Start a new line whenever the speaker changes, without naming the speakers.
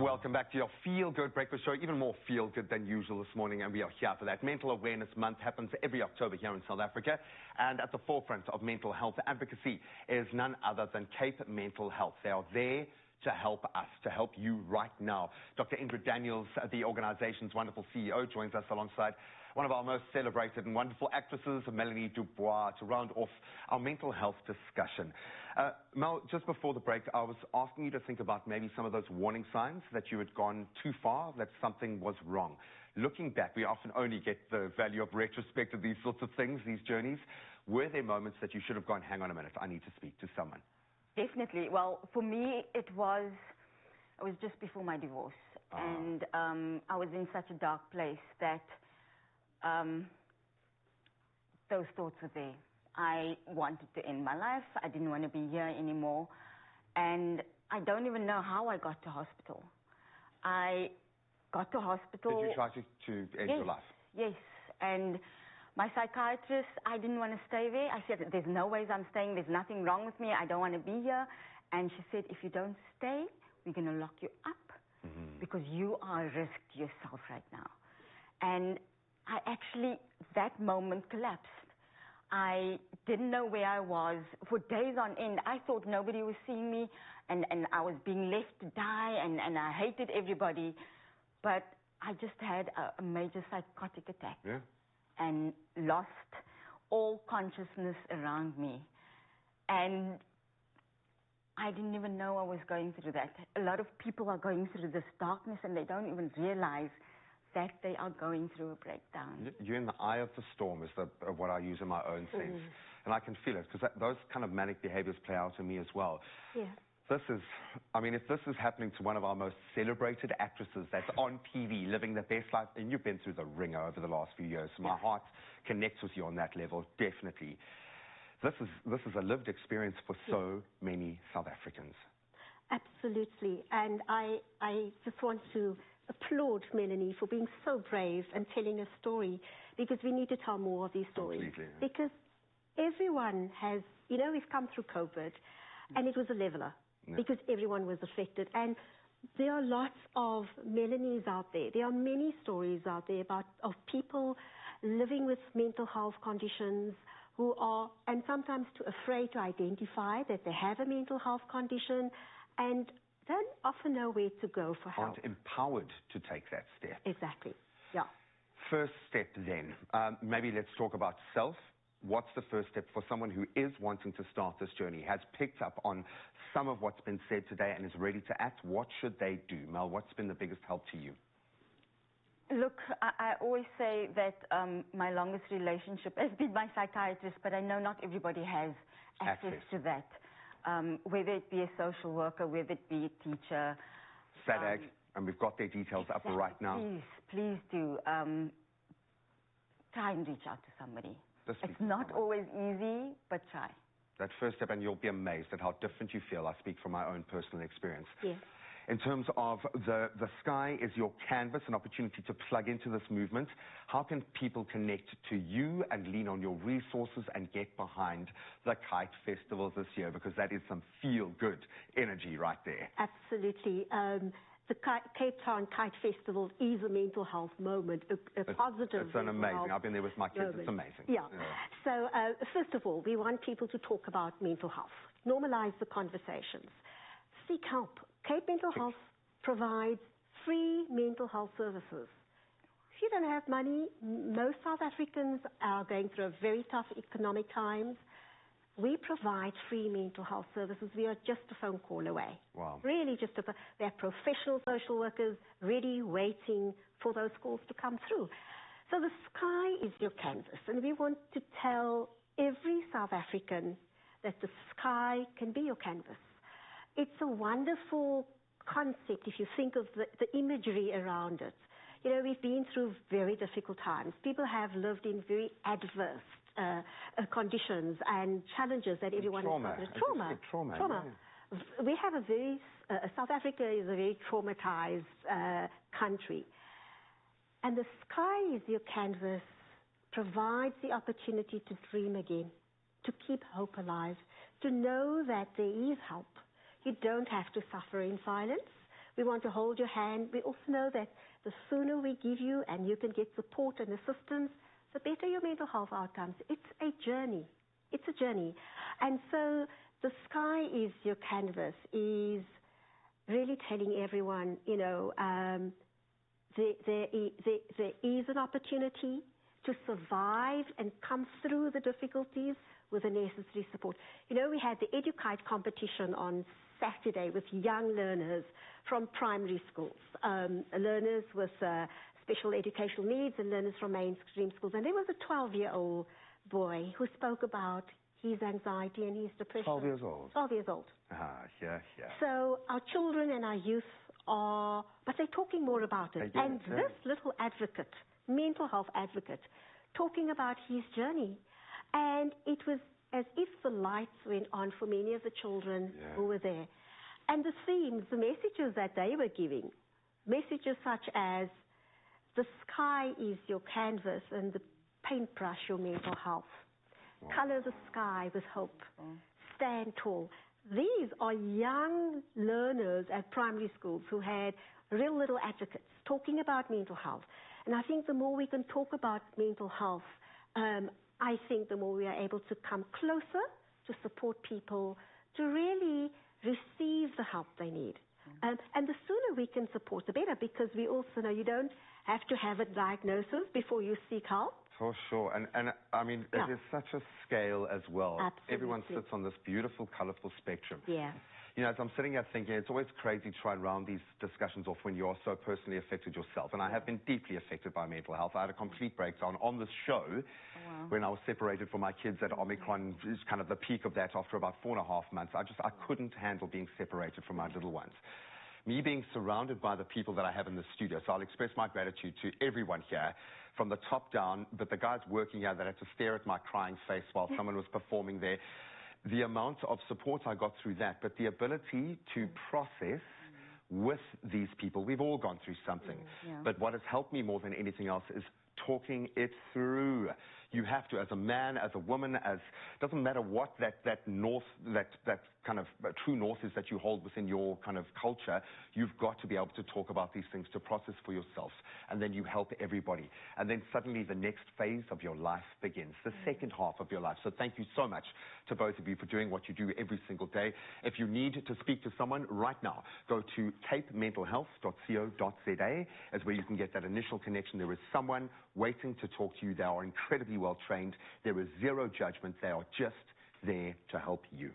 Welcome back to your feel-good breakfast show, even more feel-good than usual this morning, and we are here for that. Mental Awareness Month happens every October here in South Africa, and at the forefront of mental health advocacy is none other than Kite Mental Health. They are there to help us, to help you right now. Dr. Ingrid Daniels, the organization's wonderful CEO, joins us alongside one of our most celebrated and wonderful actresses, Melanie Dubois, to round off our mental health discussion. Mel, just before the break, I was asking you to think about maybe some of those warning signs that you had gone too far, that something was wrong. Looking back, we often only get the value of retrospect of these sorts of things, these journeys. Were there moments that you should have gone, hang on a minute, I need to speak to someone?
Definitely. Well, for me, it was just before my divorce. And I was in such a dark place that those thoughts were there. I wanted to end my life. I didn't want to be here anymore. And I don't even know how I got to hospital. I got to hospital.
Did you try to end your life?
Yes. And my psychiatrist, I didn't want to stay there. I said, there's no ways I'm staying. There's nothing wrong with me. I don't want to be here. And she said, if you don't stay, we're going to lock you up because you are a risk to yourself right now. And I actually, that moment collapsed. I didn't know where I was. For days on end, I thought nobody was seeing me, and I was being left to die, and I hated everybody. But I just had a major psychotic attack and lost all consciousness around me. And I didn't even know I was going through that. A lot of people are going through this darkness, and they don't even realize that they are going through a breakdown.
You're in the eye of the storm is what I use in my own sense. And I can feel it, because those kind of manic behaviors play out in me as well.
Yeah.
This is, I mean, if this is happening to one of our most celebrated actresses that's on TV, living the best life, and you've been through the ringer over the last few years, so my heart connects with you on that level, definitely. This is a lived experience for so many South Africans.
Absolutely. And I just want to applaud Melanie for being so brave and telling a story, because we need to tell more of these stories.
Completely.
Because everyone has, you know, we've come through COVID, and it was a leveler, because everyone was affected. And there are lots of Melanies out there. There are many stories out there of people living with mental health conditions who are, and sometimes too afraid to identify that they have a mental health condition, and don't often know where to go for help.
Aren't empowered to take that step.
Exactly, yeah.
First step then, maybe let's talk about self. What's the first step for someone who is wanting to start this journey, has picked up on some of what's been said today and is ready to act? What should they do? Mel, what's been the biggest help to you?
Look, I always say that my longest relationship has been my psychiatrist, but I know not everybody has access to that. Whether it be a social worker, whether it be a teacher.
SADAG, and we've got their details up right now.
Please do. Try and reach out to somebody. It's not always easy, but try.
That first step, and you'll be amazed at how different you feel. I speak from my own personal experience.
Yes.
In terms of the sky is your canvas, an opportunity to plug into this movement. How can people connect to you and lean on your resources and get behind the Kite Festival this year? Because that is some feel-good energy right there.
Absolutely. The Cape Town Kite Festival is a mental health moment, a positive.
It's an amazing. I've been there with my kids.
Moment.
It's amazing.
Yeah. So first of all, we want people to talk about mental health. Normalize the conversations. Seek help. Cape Mental Health provides free mental health services. If you don't have money, most South Africans are going through a very tough economic times. We provide free mental health services. We are just a phone call away.
Wow.
Really just we have professional social workers ready, waiting for those calls to come through. So the sky is your canvas, and we want to tell every South African that the sky can be your canvas. It's a wonderful concept if you think of the imagery around it. You know, we've been through very difficult times. People have lived in very adverse conditions and challenges that everyone has suffered. Trauma.
Yeah.
We have South Africa is a very traumatized country. And the sky is your canvas, provides the opportunity to dream again, to keep hope alive, to know that there is help. You don't have to suffer in silence. We want to hold your hand. We also know that the sooner we give you and you can get support and assistance, the better your mental health outcomes. It's a journey. It's a journey. And so the sky is your canvas, is really telling everyone, you know, there is an opportunity to survive and come through the difficulties with the necessary support. You know, we had the EduKite competition on Saturday with young learners from primary schools, learners with special educational needs and learners from mainstream schools. And there was a 12-year-old boy who spoke about his anxiety and his depression.
12 years old?
12 years old.
Yeah.
So our children and our youth are, but they're talking more about it. And this little advocate, mental health advocate, talking about his journey. And it was as if the lights went on for many of the children who were there. And the themes, the messages that they were giving, messages such as, the sky is your canvas and the paintbrush your mental health. Wow. Color the sky with hope. Stand tall. These are young learners at primary schools who had real little advocates talking about mental health. And I think the more we can talk about mental health, I think the more we are able to come closer to support people to really receive the help they need. And the sooner we can support, the better, because we also know you don't have to have a diagnosis before you seek help.
For sure. And I mean, it is such a scale as well.
Absolutely.
Everyone sits on this beautiful, colorful spectrum.
Yeah.
You know, as I'm sitting here thinking, it's always crazy to try and round these discussions off when you're so personally affected yourself. And I have been deeply affected by mental health. I had a complete breakdown on this show when I was separated from my kids at Omicron, is kind of the peak of that after about 4.5 months. I couldn't handle being separated from my little ones. Me being surrounded by the people that I have in the studio, so I'll express my gratitude to everyone here, from the top down, but the guys working here that had to stare at my crying face while someone was performing there. The amount of support I got through that, but the ability to process with these people. We've all gone through something. But what has helped me more than anything else is talking it through. You have to, as a man, as a woman, doesn't matter what that kind of true north is that you hold within your kind of culture, you've got to be able to talk about these things, to process for yourself, and then you help everybody. And then suddenly the next phase of your life begins, the second half of your life. So thank you so much to both of you for doing what you do every single day. If you need to speak to someone right now, go to capementalhealth.co.za as where you can get that initial connection. There is someone waiting to talk to you. They are incredibly well trained. There is zero judgment. They are just there to help you.